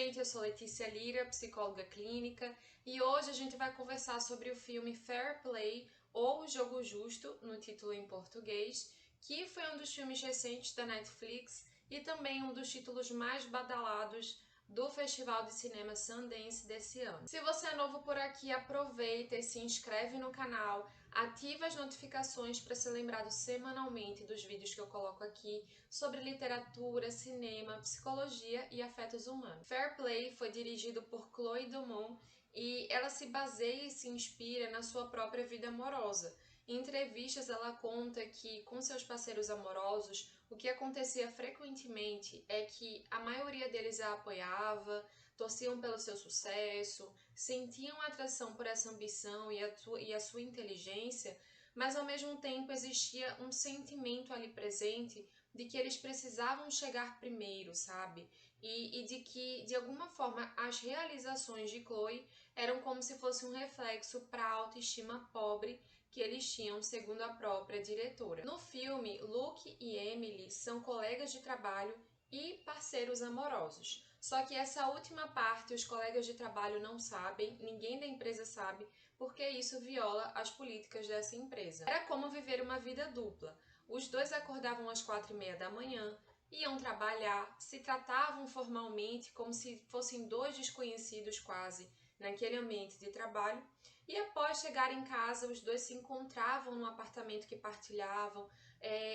gente, eu sou Letícia Lira, psicóloga clínica, e hoje a gente vai conversar sobre o filme Fair Play, ou Jogo Justo, no título em português, que foi um dos filmes recentes da Netflix e também um dos títulos mais badalados do Festival de Cinema Sundance desse ano. Se você é novo por aqui, aproveita e se inscreve no canal, ativa as notificações para ser lembrado semanalmente dos vídeos que eu coloco aqui sobre literatura, cinema, psicologia e afetos humanos. Fair Play foi dirigido por Chloe Dumont e ela se baseia e se inspira na sua própria vida amorosa. Em entrevistas, ela conta que, com seus parceiros amorosos, o que acontecia frequentemente é que a maioria deles a apoiava, torciam pelo seu sucesso, sentiam atração por essa ambição e a sua inteligência, mas ao mesmo tempo existia um sentimento ali presente de que eles precisavam chegar primeiro, sabe? E de que, de alguma forma, as realizações de Chloe eram como se fosse um reflexo para a autoestima pobre que eles tinham, segundo a própria diretora. No filme, Luke e Emily são colegas de trabalho e parceiros amorosos. Só que essa última parte os colegas de trabalho não sabem, ninguém da empresa sabe, porque isso viola as políticas dessa empresa. Era como viver uma vida dupla. Os dois acordavam às 4h30 da manhã, iam trabalhar, se tratavam formalmente como se fossem dois desconhecidos quase naquele ambiente de trabalho, e após chegar em casa, os dois se encontravam no apartamento que partilhavam,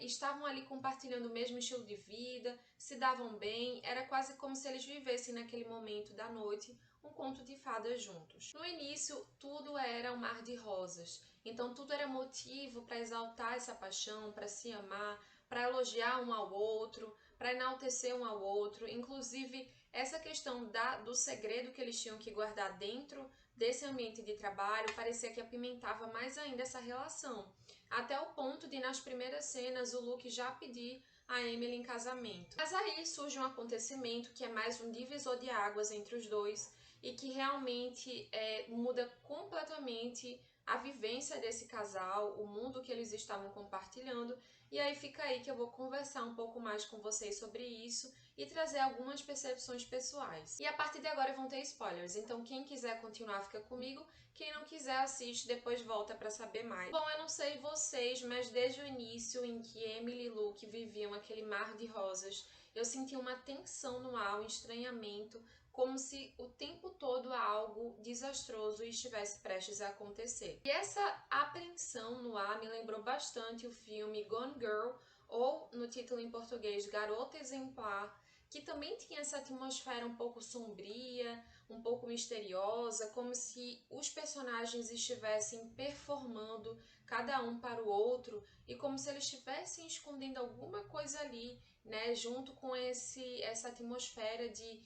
estavam ali compartilhando o mesmo estilo de vida, se davam bem, era quase como se eles vivessem naquele momento da noite um conto de fadas juntos. No início, tudo era um mar de rosas, então tudo era motivo para exaltar essa paixão, para se amar, para elogiar um ao outro, para enaltecer um ao outro, inclusive essa questão do segredo que eles tinham que guardar dentro desse ambiente de trabalho parecia que apimentava mais ainda essa relação, até o ponto de nas primeiras cenas o Luke já pedir a Emily em casamento. Mas aí surge um acontecimento que é mais um divisor de águas entre os dois e que realmente muda completamente a vivência desse casal, o mundo que eles estavam compartilhando, e aí fica aí que eu vou conversar um pouco mais com vocês sobre isso e trazer algumas percepções pessoais. E a partir de agora vão ter spoilers, então quem quiser continuar fica comigo, quem não quiser assiste, depois volta para saber mais. Bom, eu não sei vocês, mas desde o início em que Emily e Luke viviam aquele mar de rosas, eu senti uma tensão no ar, um estranhamento, como se o tempo todo algo desastroso estivesse prestes a acontecer. E essa apreensão no ar me lembrou bastante o filme Gone Girl, ou no título em português Garota Exemplar, que também tinha essa atmosfera um pouco sombria, um pouco misteriosa, como se os personagens estivessem performando cada um para o outro e como se eles estivessem escondendo alguma coisa ali, né, junto com essa atmosfera de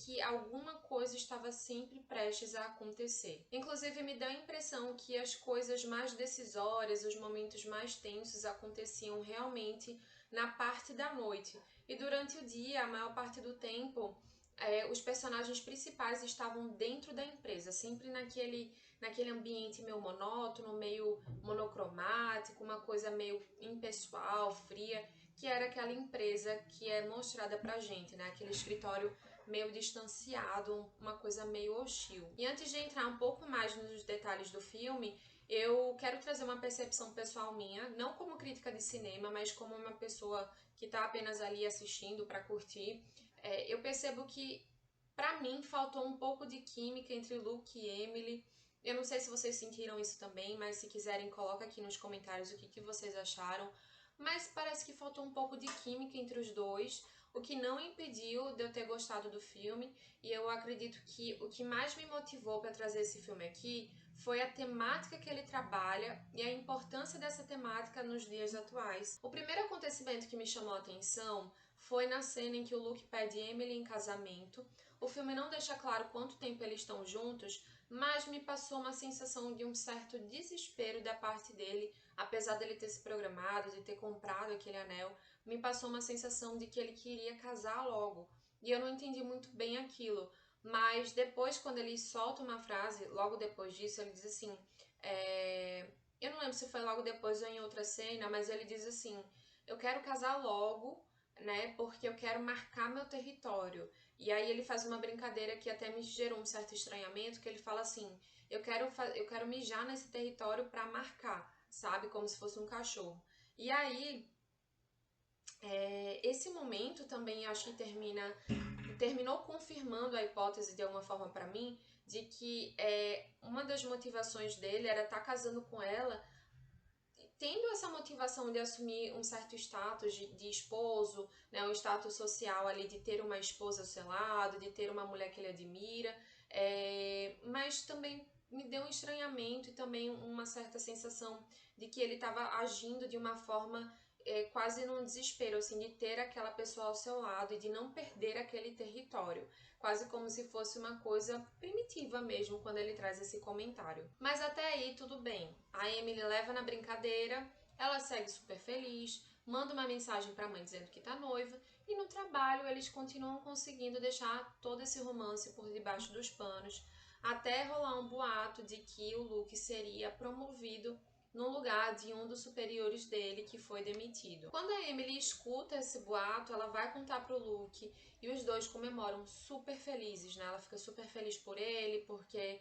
que alguma coisa estava sempre prestes a acontecer. Inclusive, me dá a impressão que as coisas mais decisórias, os momentos mais tensos aconteciam realmente na parte da noite. E durante o dia, a maior parte do tempo, os personagens principais estavam dentro da empresa, sempre naquele ambiente meio monótono, meio monocromático, uma coisa meio impessoal, fria, que era aquela empresa que é mostrada pra gente, né? Aquele escritório meio distanciado, uma coisa meio hostil. E antes de entrar um pouco mais nos detalhes do filme, eu quero trazer uma percepção pessoal minha, não como crítica de cinema, mas como uma pessoa que está apenas ali assistindo para curtir. Eu percebo que, para mim, faltou um pouco de química entre Luke e Emily. Eu não sei se vocês sentiram isso também, mas se quiserem, coloca aqui nos comentários o que vocês acharam. Mas parece que faltou um pouco de química entre os dois, o que não impediu de eu ter gostado do filme, e eu acredito que o que mais me motivou para trazer esse filme aqui foi a temática que ele trabalha e a importância dessa temática nos dias atuais. O primeiro acontecimento que me chamou a atenção foi na cena em que o Luke pede Emily em casamento. O filme não deixa claro quanto tempo eles estão juntos, mas me passou uma sensação de um certo desespero da parte dele, apesar dele ter se programado, de ter comprado aquele anel, me passou uma sensação de que ele queria casar logo. E eu não entendi muito bem aquilo. Mas depois, quando ele solta uma frase, logo depois disso, ele diz assim, eu não lembro se foi logo depois ou em outra cena, mas ele diz assim, eu quero casar logo, né, porque eu quero marcar meu território. E aí ele faz uma brincadeira que até me gerou um certo estranhamento, que ele fala assim, eu quero mijar nesse território para marcar, sabe? Como se fosse um cachorro. E aí, esse momento também acho que terminou confirmando a hipótese de alguma forma para mim, de que uma das motivações dele era estar casando com ela tendo essa motivação de assumir um certo status de esposo, né, um status social ali de ter uma esposa ao seu lado, de ter uma mulher que ele admira, mas também me deu um estranhamento e também uma certa sensação de que ele estava agindo de uma forma quase num desespero, assim, de ter aquela pessoa ao seu lado e de não perder aquele território, quase como se fosse uma coisa primitiva mesmo quando ele traz esse comentário. Mas até aí tudo bem. A Emily leva na brincadeira, ela segue super feliz, manda uma mensagem para a mãe dizendo que tá noiva e no trabalho eles continuam conseguindo deixar todo esse romance por debaixo dos panos, até rolar um boato de que o Luke seria promovido no lugar de um dos superiores dele que foi demitido. Quando a Emily escuta esse boato, ela vai contar pro Luke e os dois comemoram super felizes, né? Ela fica super feliz por ele, porque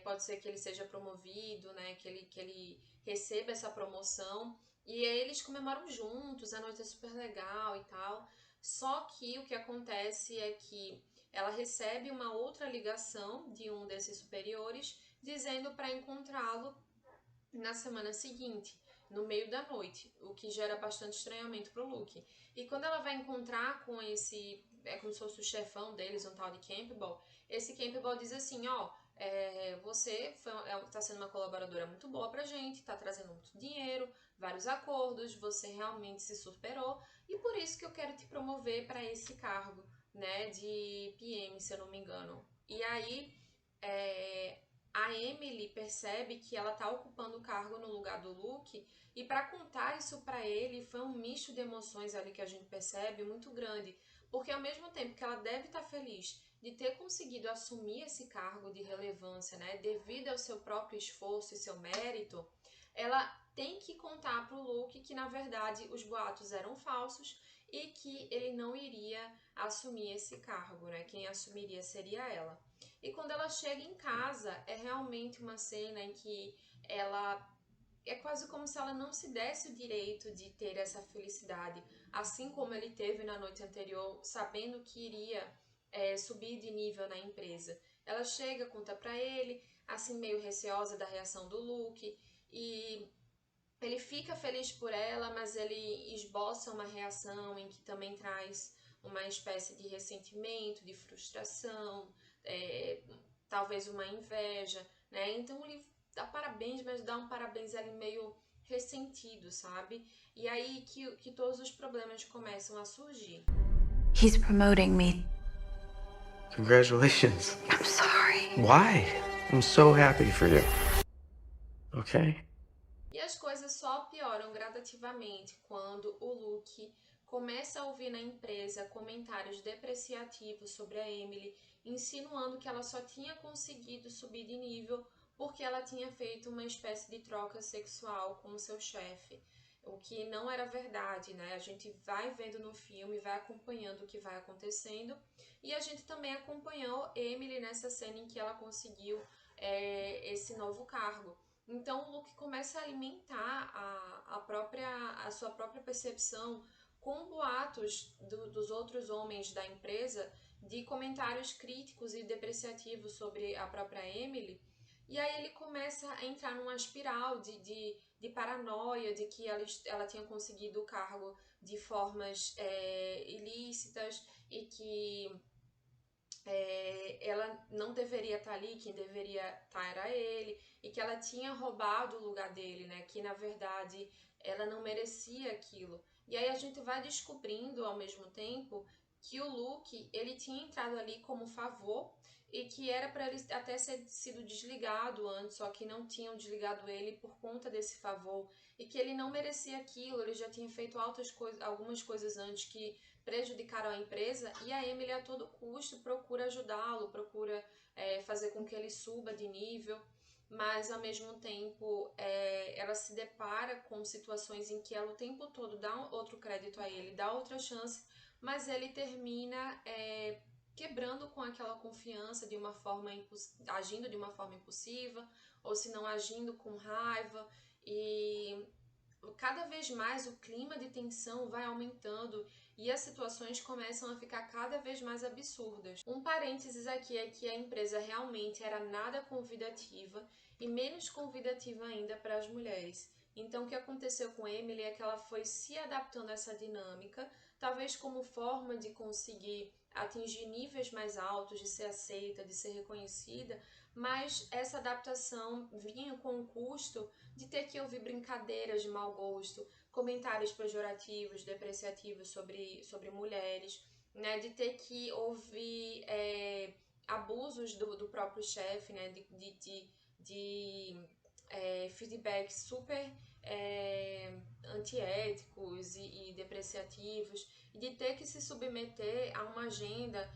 pode ser que ele seja promovido, né? Que ele receba essa promoção. E aí eles comemoram juntos, a noite é super legal e tal. Só que o que acontece é que ela recebe uma outra ligação de um desses superiores dizendo para encontrá-lo na semana seguinte, no meio da noite, o que gera bastante estranhamento pro Luke. E quando ela vai encontrar com esse, como se fosse o chefão deles, um tal de Campbell, esse Campbell diz assim, ó, você tá sendo uma colaboradora muito boa pra gente, tá trazendo muito dinheiro, vários acordos, você realmente se superou, e por isso que eu quero te promover para esse cargo, né, de PM, se eu não me engano. E aí, a Emily percebe que ela está ocupando o cargo no lugar do Luke e para contar isso para ele foi um misto de emoções ali que a gente percebe muito grande, porque ao mesmo tempo que ela deve estar feliz de ter conseguido assumir esse cargo de relevância, né, devido ao seu próprio esforço e seu mérito, ela tem que contar para o Luke que na verdade os boatos eram falsos e que ele não iria assumir esse cargo, né? Quem assumiria seria ela. E quando ela chega em casa, é realmente uma cena em que ela é quase como se ela não se desse o direito de ter essa felicidade, assim como ele teve na noite anterior, sabendo que iria subir de nível na empresa. Ela chega, conta pra ele, assim meio receosa da reação do Luke, e ele fica feliz por ela, mas ele esboça uma reação em que também traz uma espécie de ressentimento, de frustração, é, talvez uma inveja, né? Então ele dá parabéns, mas dá um parabéns ali meio ressentido, sabe? E aí que todos os problemas começam a surgir. He's promoting me. Congratulations. I'm sorry. Why? I'm so happy for you. Okay? E as coisas só pioram gradativamente quando o Luke começa a ouvir na empresa comentários depreciativos sobre a Emily, insinuando que ela só tinha conseguido subir de nível porque ela tinha feito uma espécie de troca sexual com o seu chefe, o que não era verdade, né? A gente vai vendo no filme, vai acompanhando o que vai acontecendo e a gente também acompanhou Emily nessa cena em que ela conseguiu esse novo cargo. Então o Luke começa a alimentar a sua própria percepção com boatos dos outros homens da empresa de comentários críticos e depreciativos sobre a própria Emily. E aí ele começa a entrar numa espiral de paranoia de que ela tinha conseguido o cargo de formas ilícitas e que ela não deveria estar ali, quem deveria estar era ele, e que ela tinha roubado o lugar dele, né? Que na verdade ela não merecia aquilo. E aí a gente vai descobrindo ao mesmo tempo que o Luke, ele tinha entrado ali como favor e que era para ele até ter sido desligado antes, só que não tinham desligado ele por conta desse favor e que ele não merecia aquilo, ele já tinha feito algumas coisas antes que prejudicaram a empresa e a Emily a todo custo procura ajudá-lo, procura fazer com que ele suba de nível, mas ao mesmo tempo ela se depara com situações em que ela o tempo todo dá outro crédito a ele, dá outra chance, mas ele termina quebrando com aquela confiança de uma forma agindo de uma forma impulsiva, ou se não agindo com raiva, e cada vez mais o clima de tensão vai aumentando e as situações começam a ficar cada vez mais absurdas. Um parênteses aqui é que a empresa realmente era nada convidativa e menos convidativa ainda para as mulheres. Então, o que aconteceu com Emily é que ela foi se adaptando a essa dinâmica, talvez como forma de conseguir atingir níveis mais altos, de ser aceita, de ser reconhecida, mas essa adaptação vinha com o custo de ter que ouvir brincadeiras de mau gosto, comentários pejorativos, depreciativos sobre mulheres, né, de ter que ouvir abusos do próprio chefe, né, de feedbacks super antiéticos e depreciativos, e de ter que se submeter a uma agenda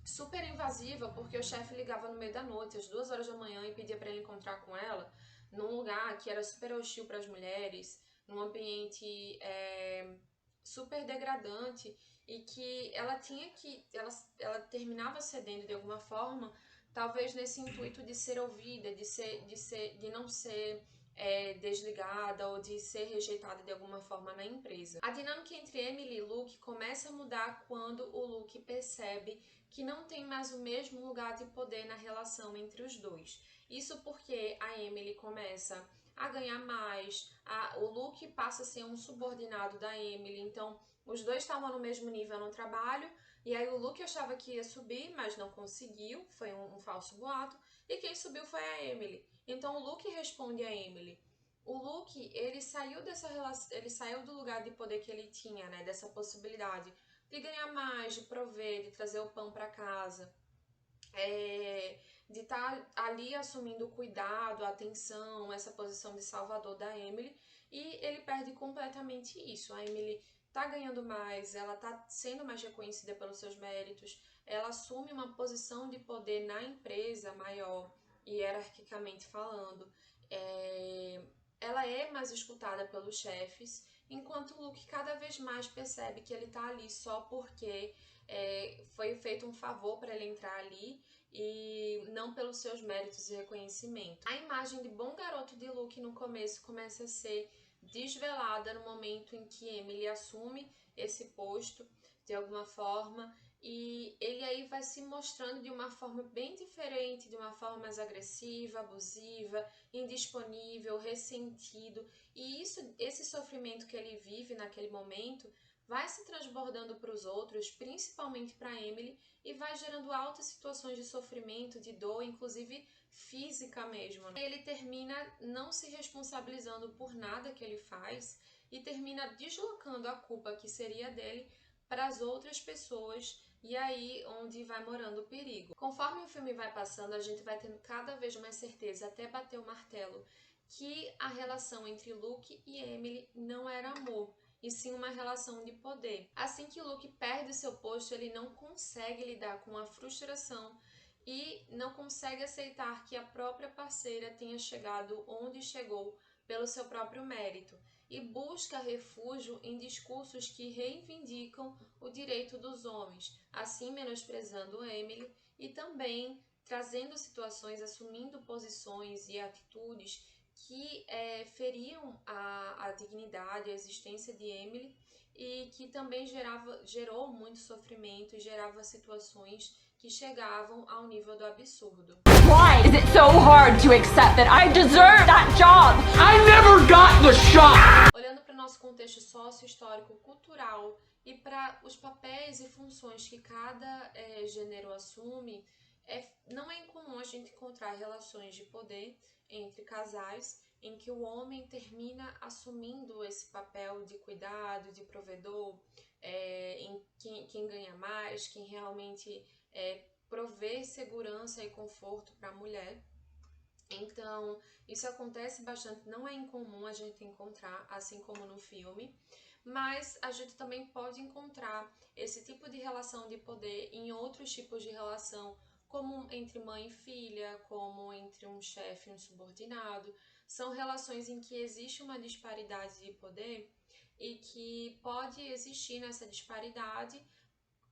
super invasiva, porque o chefe ligava no meio da noite, às 2 horas da manhã, e pedia para ele encontrar com ela num lugar que era super hostil para as mulheres, num ambiente super degradante, e que ela tinha que ela terminava cedendo de alguma forma, talvez nesse intuito de ser ouvida, de não ser desligada ou de ser rejeitada de alguma forma na empresa. A dinâmica entre Emily e Luke começa a mudar quando o Luke percebe que não tem mais o mesmo lugar de poder na relação entre os dois. Isso porque a Emily começa a ganhar mais, o Luke passa a ser um subordinado da Emily, então os dois estavam no mesmo nível no trabalho, e aí o Luke achava que ia subir, mas não conseguiu, foi um falso boato, e quem subiu foi a Emily. Então o Luke responde a Emily. O Luke, ele saiu dessa relação, ele saiu do lugar de poder que ele tinha, né, dessa possibilidade de ganhar mais, de prover, de trazer o pão para casa, de estar ali assumindo o cuidado, a atenção, essa posição de salvador da Emily, e ele perde completamente isso. A Emily tá ganhando mais, ela tá sendo mais reconhecida pelos seus méritos, ela assume uma posição de poder na empresa maior, hierarquicamente falando, ela é mais escutada pelos chefes, enquanto o Luke cada vez mais percebe que ele tá ali só porque foi feito um favor para ele entrar ali e não pelos seus méritos e reconhecimento. A imagem de bom garoto de Luke no começo começa a ser desvelada no momento em que Emily assume esse posto de alguma forma, e ele aí vai se mostrando de uma forma bem diferente, de uma forma mais agressiva, abusiva, indisponível, ressentido, e esse sofrimento que ele vive naquele momento vai se transbordando para os outros, principalmente para Emily, e vai gerando altas situações de sofrimento, de dor, inclusive física mesmo. Ele termina não se responsabilizando por nada que ele faz e termina deslocando a culpa que seria dele para as outras pessoas, e aí onde vai morando o perigo. Conforme o filme vai passando, a gente vai tendo cada vez mais certeza, até bater o martelo, que a relação entre Luke e Emily não era amor, e sim uma relação de poder. Assim que Luke perde seu posto, ele não consegue lidar com a frustração e não consegue aceitar que a própria parceira tenha chegado onde chegou pelo seu próprio mérito, e busca refúgio em discursos que reivindicam o direito dos homens, assim menosprezando Emily e também trazendo situações, assumindo posições e atitudes que feriam a dignidade, a existência de Emily, e que também gerou muito sofrimento e gerava situações que chegavam ao nível do absurdo. Why is it so hard to accept that I deserve that job? I never got the shot! Olhando para o nosso contexto sócio-histórico, cultural e para os papéis e funções que cada gênero assume, não é incomum a gente encontrar relações de poder entre casais em que o homem termina assumindo esse papel de cuidado, de provedor, em quem ganha mais, quem realmente provê segurança e conforto para a mulher. Então, isso acontece bastante, não é incomum a gente encontrar, assim como no filme, mas a gente também pode encontrar esse tipo de relação de poder em outros tipos de relação, como entre mãe e filha, como entre um chefe e um subordinado. São relações em que existe uma disparidade de poder e que pode existir nessa disparidade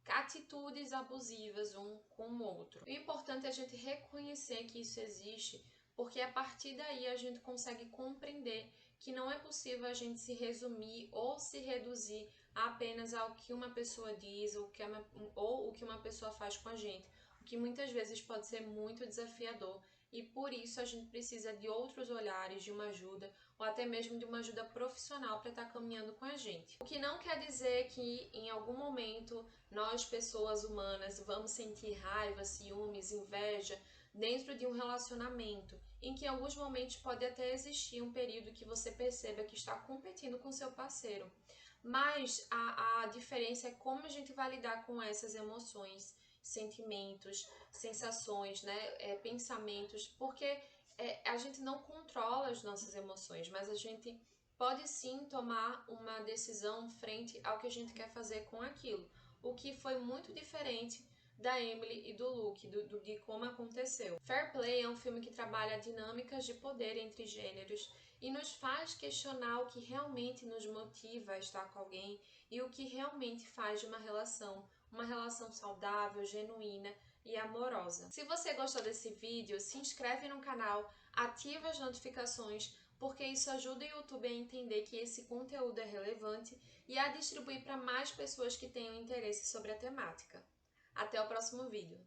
atitudes abusivas um com o outro. O importante é a gente reconhecer que isso existe, porque a partir daí a gente consegue compreender que não é possível a gente se resumir ou se reduzir apenas ao que uma pessoa diz ou o que uma pessoa faz com a gente, o que muitas vezes pode ser muito desafiador. E por isso a gente precisa de outros olhares, de uma ajuda, ou até mesmo de uma ajuda profissional para estar caminhando com a gente. O que não quer dizer que em algum momento nós, pessoas humanas, vamos sentir raiva, ciúmes, inveja dentro de um relacionamento, em que em alguns momentos pode até existir um período que você perceba que está competindo com seu parceiro. Mas a diferença é como a gente vai lidar com essas emoções, sentimentos, sensações, né, pensamentos, porque a gente não controla as nossas emoções, mas a gente pode sim tomar uma decisão frente ao que a gente quer fazer com aquilo, o que foi muito diferente da Emily e do Luke, de como aconteceu. Fair Play é um filme que trabalha dinâmicas de poder entre gêneros e nos faz questionar o que realmente nos motiva a estar com alguém e o que realmente faz de uma relação saudável, genuína e amorosa. Se você gostou desse vídeo, se inscreve no canal, ativa as notificações, porque isso ajuda o YouTube a entender que esse conteúdo é relevante e a distribuir para mais pessoas que tenham interesse sobre a temática. Até o próximo vídeo!